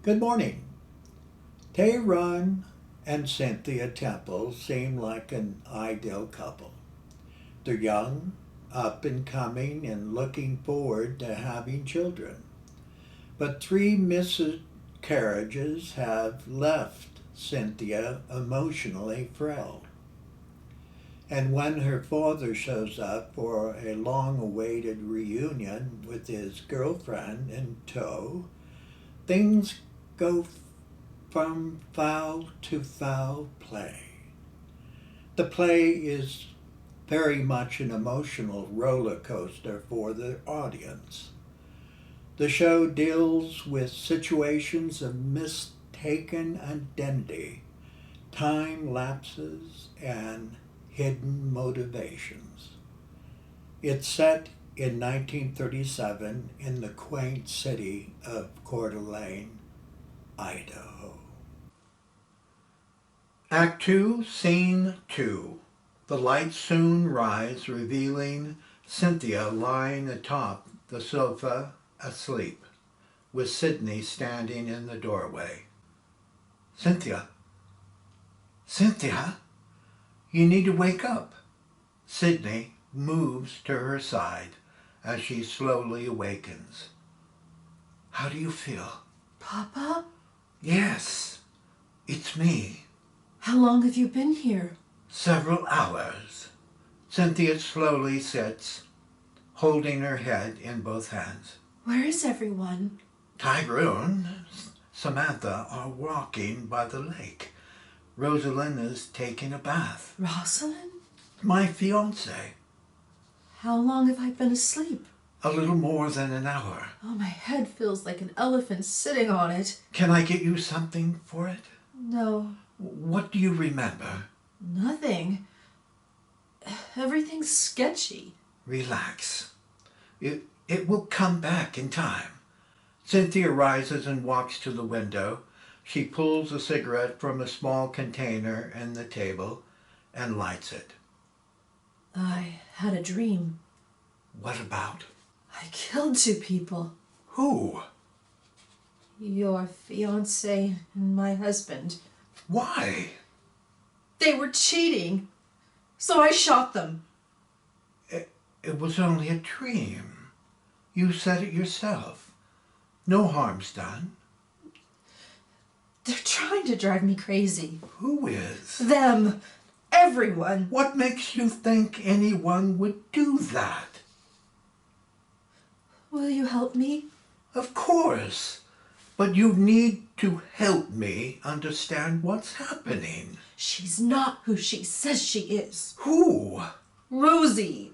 Good morning. Tyrone and Cynthia Temple seem like an ideal couple. They're young, up and coming, and looking forward to having children. But three miscarriages have left Cynthia emotionally frail. And when her father shows up for a long awaited reunion with his girlfriend in tow, things go from foul to foul play. The play is very much an emotional roller coaster for the audience. The show deals with situations of mistaken identity, time lapses, and hidden motivations. It's set in 1937 in the quaint city of Coeur d'Alene, Idaho. Act 2, Scene 2. The lights soon rise, revealing Cynthia lying atop the sofa, asleep, with Sydney standing in the doorway. Cynthia, Cynthia, you need to wake up. Sydney moves to her side as she slowly awakens. How do you feel? Papa? Yes, it's me. How long have you been here? Several hours. Cynthia slowly sits, holding her head in both hands. Where is everyone? Tyrone, Samantha are walking by the lake. Rosalind is taking a bath. Rosalind? My fiancée. How long have I been asleep? A little more than an hour. Oh, my head feels like an elephant sitting on it. Can I get you something for it? No. What do you remember? Nothing. Everything's sketchy. Relax. It will come back in time. Cynthia rises and walks to the window. She pulls a cigarette from a small container in the table and lights it. I had a dream. What about? I killed two people. Who? Your fiancé and my husband. Why? They were cheating, so I shot them. It was only a dream. You said it yourself. No harm's done. They're trying to drive me crazy. Who is? Them. Everyone. What makes you think anyone would do that? Will you help me? Of course. But you need to help me understand what's happening. She's not who she says she is. Who? Rosie.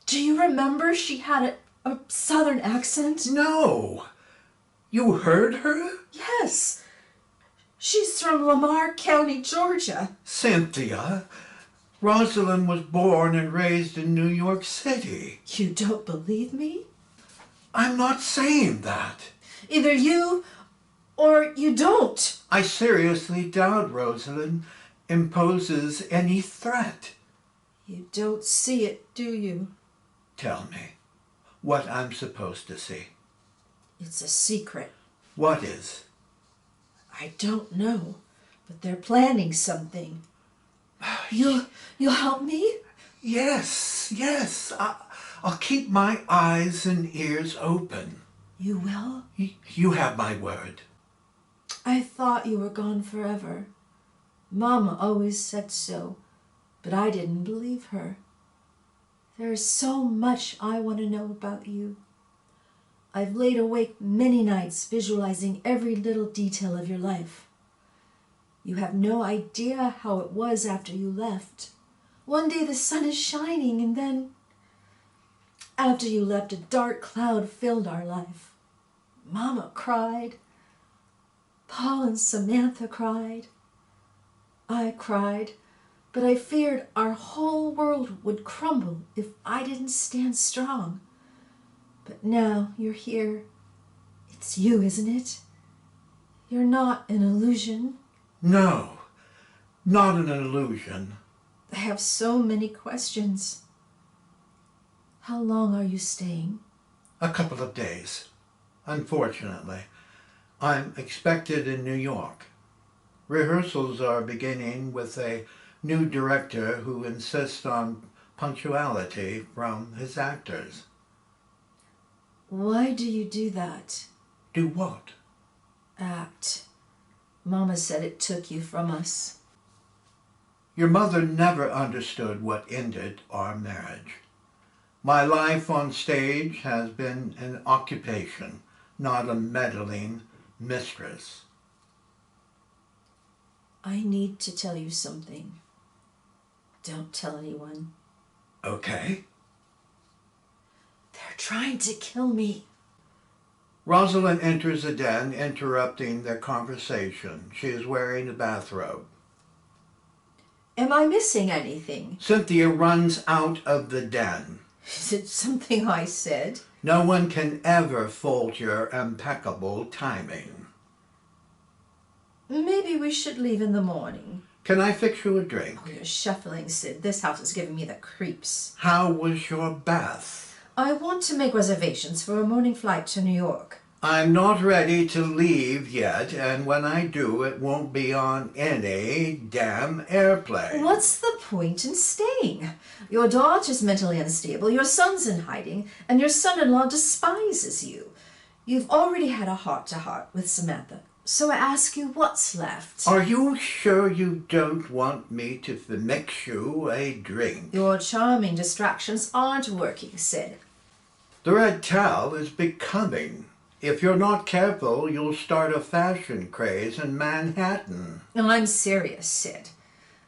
Do you remember she had a southern accent? No. You heard her? Yes. She's from Lamar County, Georgia. Cynthia, Rosalind was born and raised in New York City. You don't believe me? I'm not saying that. Either you or you don't. I seriously doubt Rosalind imposes any threat. You don't see it, do you? Tell me what I'm supposed to see. It's a secret. What is? I don't know, but they're planning something. You'll help me? Yes. I'll keep my eyes and ears open. You will? You have my word. I thought you were gone forever. Mama always said so, but I didn't believe her. There is so much I want to know about you. I've laid awake many nights visualizing every little detail of your life. You have no idea how it was after you left. One day the sun is shining, and then after you left, a dark cloud filled our life. Mama cried. Paul and Samantha cried. I cried, but I feared our whole world would crumble if I didn't stand strong. But now you're here. It's you, isn't it? You're not an illusion. No, not an illusion. I have so many questions. How long are you staying? A couple of days, unfortunately. I'm expected in New York. Rehearsals are beginning with a new director who insists on punctuality from his actors. Why do you do that? Do what? Act. Mama said it took you from us. Your mother never understood what ended our marriage. My life on stage has been an occupation, not a meddling mistress. I need to tell you something. Don't tell anyone. Okay. They're trying to kill me. Rosalind enters the den, interrupting their conversation. She is wearing a bathrobe. Am I missing anything? Cynthia runs out of the den. Is it something I said? No one can ever fault your impeccable timing. Maybe we should leave in the morning. Can I fix you a drink? Oh, you're shuffling, Sid. This house is giving me the creeps. How was your bath? I want to make reservations for a morning flight to New York. I'm not ready to leave yet, and when I do, it won't be on any damn airplane. What's the point in staying? Your daughter's mentally unstable, your son's in hiding, and your son-in-law despises you. You've already had a heart-to-heart with Samantha, so I ask you, what's left? Are you sure you don't want me to mix you a drink? Your charming distractions aren't working, Sid. The red towel is becoming. If you're not careful, you'll start a fashion craze in Manhattan. No, I'm serious, Sid.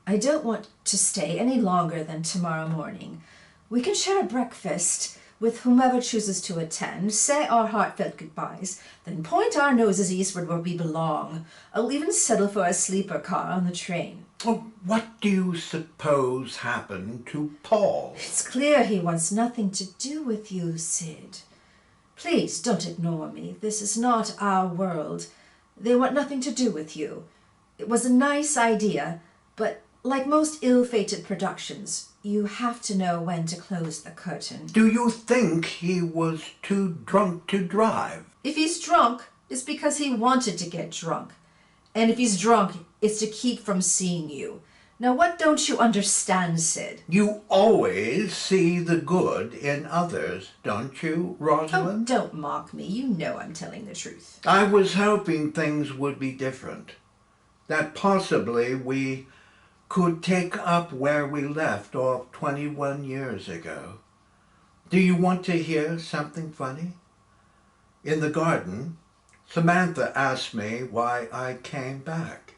I don't want to stay any longer than tomorrow morning. We can share a breakfast with whomever chooses to attend, say our heartfelt goodbyes, then point our noses eastward where we belong. I'll even settle for a sleeper car on the train. Oh, what do you suppose happened to Paul? It's clear he wants nothing to do with you, Sid. Please don't ignore me. This is not our world. They want nothing to do with you. It was a nice idea, but like most ill-fated productions, you have to know when to close the curtain. Do you think he was too drunk to drive? If he's drunk, it's because he wanted to get drunk. And if he's drunk, it's to keep from seeing you. Now, what don't you understand, Sid? You always see the good in others, don't you, Rosalind? Oh, don't mock me. You know I'm telling the truth. I was hoping things would be different. That possibly we could take up where we left off 21 years ago. Do you want to hear something funny? In the garden, Samantha asked me why I came back.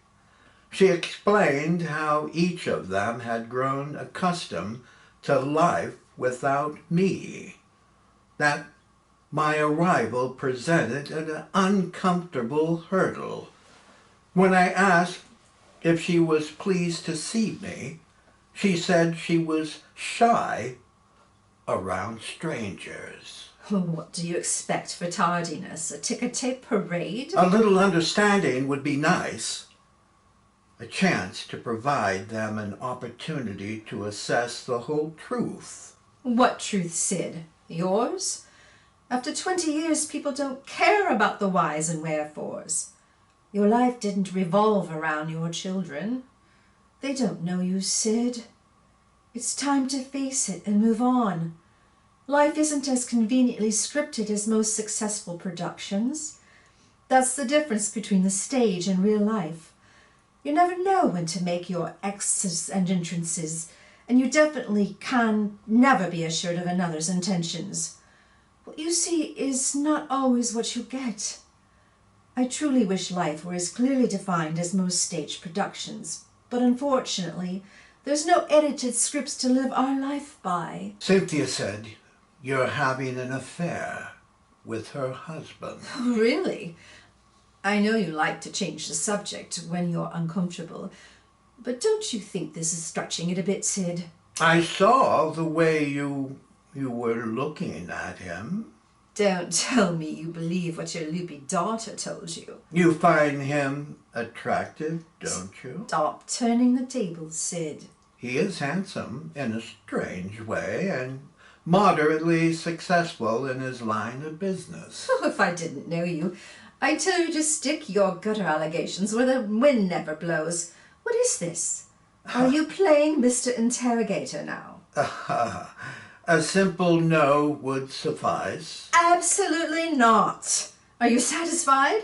She explained how each of them had grown accustomed to life without me, that my arrival presented an uncomfortable hurdle. When I asked if she was pleased to see me, she said she was shy around strangers. What do you expect for tardiness? A ticker-tape parade? A little understanding would be nice. A chance to provide them an opportunity to assess the whole truth. What truth, Sid? Yours? After 20 years, people don't care about the whys and wherefores. Your life didn't revolve around your children. They don't know you, Sid. It's time to face it and move on. Life isn't as conveniently scripted as most successful productions. That's the difference between the stage and real life. You never know when to make your exits and entrances, and you definitely can never be assured of another's intentions. What you see is not always what you get. I truly wish life were as clearly defined as most stage productions, but unfortunately, there's no edited scripts to live our life by. Cynthia said you're having an affair with her husband. Really? I know you like to change the subject when you're uncomfortable, but don't you think this is stretching it a bit, Sid? I saw the way you were looking at him. Don't tell me you believe what your loopy daughter told you. You find him attractive, don't you? Stop turning the tables, Sid. He is handsome in a strange way and moderately successful in his line of business. If I didn't know you, I tell you to stick your gutter allegations where the wind never blows. What is this? Are you playing Mr. Interrogator now? A simple no would suffice. Absolutely not. Are you satisfied?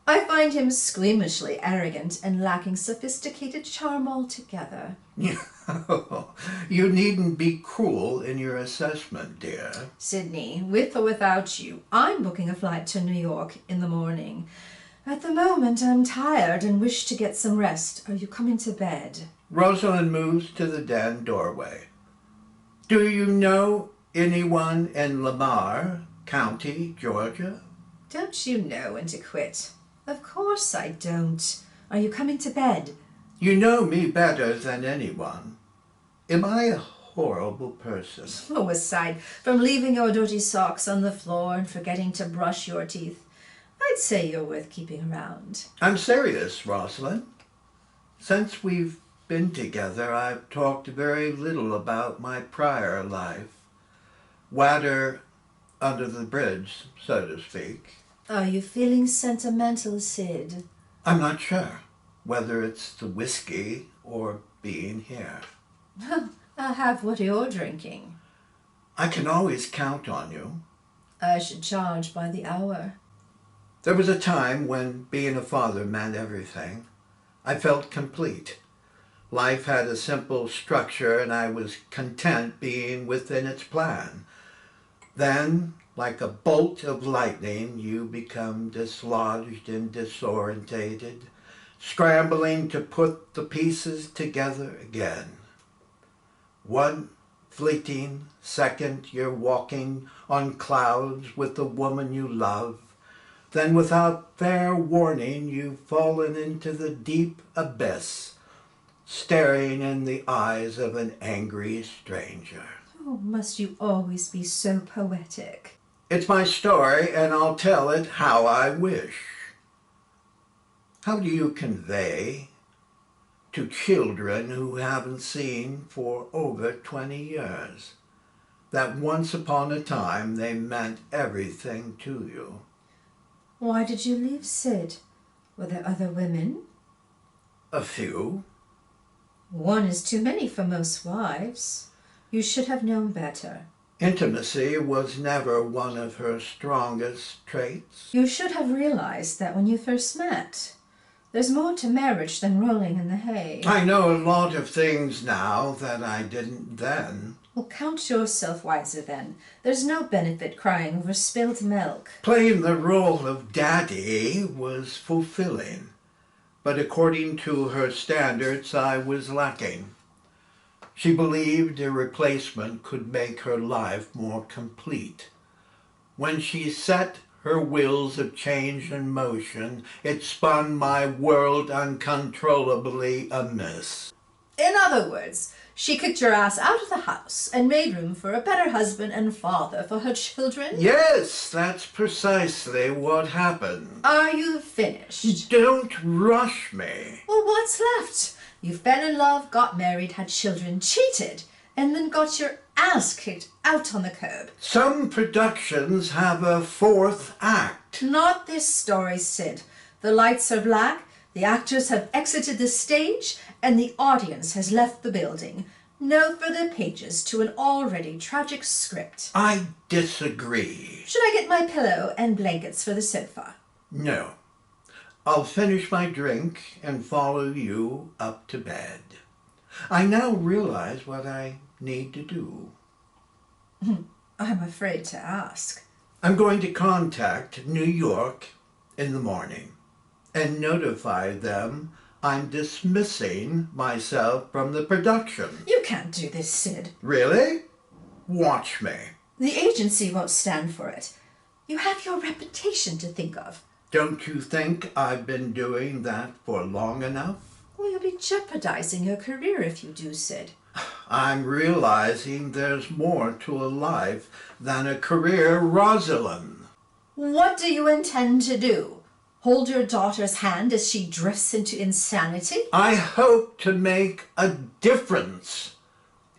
I find him squeamishly arrogant and lacking sophisticated charm altogether. You needn't be cruel in your assessment, dear. Sydney, with or without you, I'm booking a flight to New York in the morning. At the moment, I'm tired and wish to get some rest. Are you coming to bed? Rosalind moves to the den doorway. Do you know anyone in Lamar County, Georgia? Don't you know when to quit? Of course I don't. Are you coming to bed? You know me better than anyone. Am I a horrible person? Oh, aside from leaving your dirty socks on the floor and forgetting to brush your teeth, I'd say you're worth keeping around. I'm serious, Rosalind. Since we've been together, I've talked very little about my prior life. Water under the bridge, so to speak. Are you feeling sentimental, Sid? I'm not sure whether it's the whiskey or being here. I'll have what you're drinking. I can always count on you. I should charge by the hour. There was a time when being a father meant everything. I felt complete. Life had a simple structure and I was content being within its plan. Then, like a bolt of lightning, you become dislodged and disorientated, scrambling to put the pieces together again. One fleeting second you're walking on clouds with the woman you love. Then without fair warning you've fallen into the deep abyss, staring in the eyes of an angry stranger. Oh, must you always be so poetic? It's my story, and I'll tell it how I wish. How do you convey to children who haven't seen for over 20 years that once upon a time they meant everything to you? Why did you leave, Sid? Were there other women? A few. One is too many for most wives. You should have known better. Intimacy was never one of her strongest traits. You should have realized that when you first met. There's more to marriage than rolling in the hay. I know a lot of things now that I didn't then. Well, count yourself wiser then. There's no benefit crying over spilled milk. Playing the role of daddy was fulfilling, but according to her standards, I was lacking. She believed a replacement could make her life more complete. When she set her wheels of change in motion, it spun my world uncontrollably amiss. In other words, she kicked your ass out of the house and made room for a better husband and father for her children? Yes, that's precisely what happened. Are you finished? Don't rush me. Well, what's left? You fell in love, got married, had children, cheated, and then got your ass kicked out on the curb. Some productions have a fourth act. Not this story, Sid. The lights are black, the actors have exited the stage, and the audience has left the building. No further pages to an already tragic script. I disagree. Should I get my pillow and blankets for the sofa? No. I'll finish my drink and follow you up to bed. I now realize what I need to do. I'm afraid to ask. I'm going to contact New York in the morning and notify them I'm dismissing myself from the production. You can't do this, Sid. Really? Watch me. The agency won't stand for it. You have your reputation to think of. Don't you think I've been doing that for long enough? Well, you'll be jeopardizing your career if you do, Sid. I'm realizing there's more to a life than a career, Rosalind. What do you intend to do? Hold your daughter's hand as she drifts into insanity? I hope to make a difference.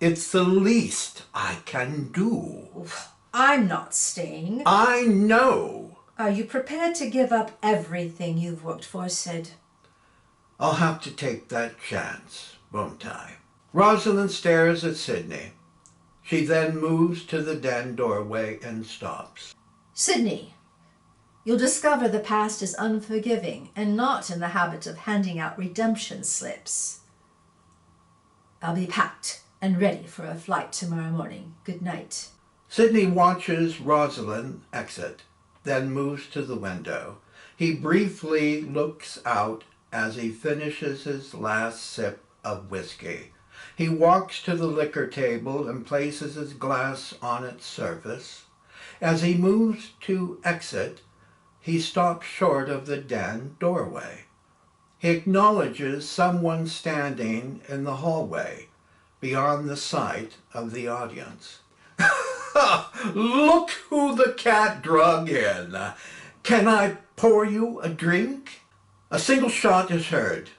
It's the least I can do. I'm not staying. I know. Are you prepared to give up everything you've worked for, Sid? I'll have to take that chance, won't I? Rosalind stares at Sydney. She then moves to the den doorway and stops. Sydney, you'll discover the past is unforgiving and not in the habit of handing out redemption slips. I'll be packed and ready for a flight tomorrow morning. Good night. Sydney watches Rosalind exit, then moves to the window. He briefly looks out as he finishes his last sip of whiskey. He walks to the liquor table and places his glass on its surface. As he moves to exit, he stops short of the den doorway. He acknowledges someone standing in the hallway, beyond the sight of the audience. Look who the cat drug in. Can I pour you a drink? A single shot is heard.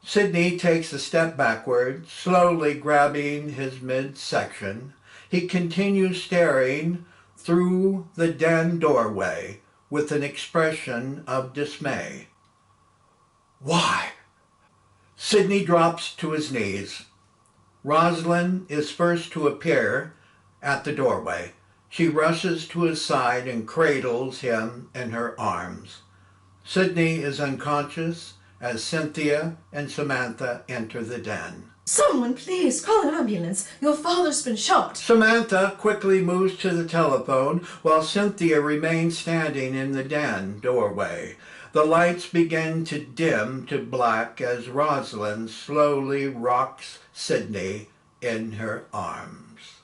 Sydney takes a step backward, slowly grabbing his midsection. He continues staring through the den doorway with an expression of dismay. Why? Sydney drops to his knees. Rosalind is first to appear at the doorway. She rushes to his side and cradles him in her arms. Sydney is unconscious as Cynthia and Samantha enter the den. Someone please call an ambulance. Your father's been shot. Samantha quickly moves to the telephone while Cynthia remains standing in the den doorway. The lights begin to dim to black as Rosalind slowly rocks Sydney in her arms.